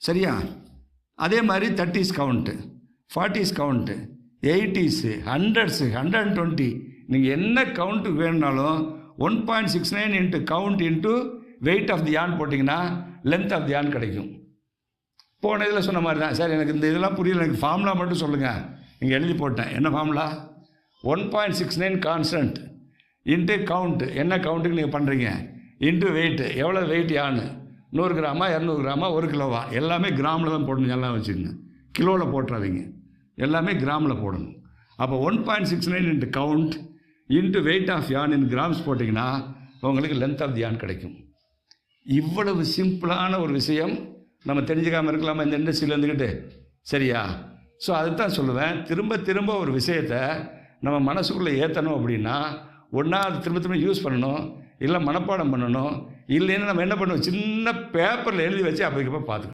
சரியா? அதே மாதிரி 30s count, 40s count, 80s, 100s, 120, நீங்கள் என்ன கவுண்ட்டு வேணுனாலும் 1.69 into count into weight of the yarn போட்டிங்கன்னா லென்த் ஆஃப் தி யான் கிடைக்கும். போன இதில் சொன்ன மாதிரி தான். சார் எனக்கு இந்த இதெல்லாம் புரியல, எனக்கு ஃபார்முலா மட்டும் சொல்லுங்கள். நீங்கள் எழுதி போட்டேன். என்ன ஃபார்முலா? 1.69 கான்ஸ்டன்ட் இன்ட்டு கவுண்ட்டு, என்ன கவுண்ட்டுக்கு நீங்கள் பண்ணுறீங்க, இன்ட்டு வெயிட்டு, எவ்வளோ வெயிட் யானு, 100 கிராமா 200 கிராமா 1 கிலோவா, எல்லாமே கிராமில் தான் போடணும். எல்லாம் வச்சுக்கோங்க, கிலோவில் போட்டுறாதீங்க, எல்லாமே கிராமில் போடணும். அப்போ 1.69 into count into weight of yarn in grams போட்டிங்கன்னா உங்களுக்கு லென்த் ஆஃப் தி யான் கிடைக்கும். இவ்வளவு சிம்பிளான ஒரு விஷயம் நம்ம தெரிஞ்சுக்காமல் இருக்கலாமா இந்த இண்டஸ்ட்ரியில் இருந்துக்கிட்டு? சரியா? ஸோ அதுதான் சொல்லுவேன், திரும்ப திரும்ப ஒரு விஷயத்தை நம்ம மனசுக்குள்ளே ஏற்றணும் அப்படின்னா ஒன்றா அது திரும்ப திரும்ப யூஸ் பண்ணணும், இல்லை மனப்பாடம் பண்ணணும், இல்லைன்னா நம்ம என்ன பண்ணுவோம், சின்ன பேப்பரில் எழுதி வச்சு அப்போக்கப்போ பார்த்துக்கணும்.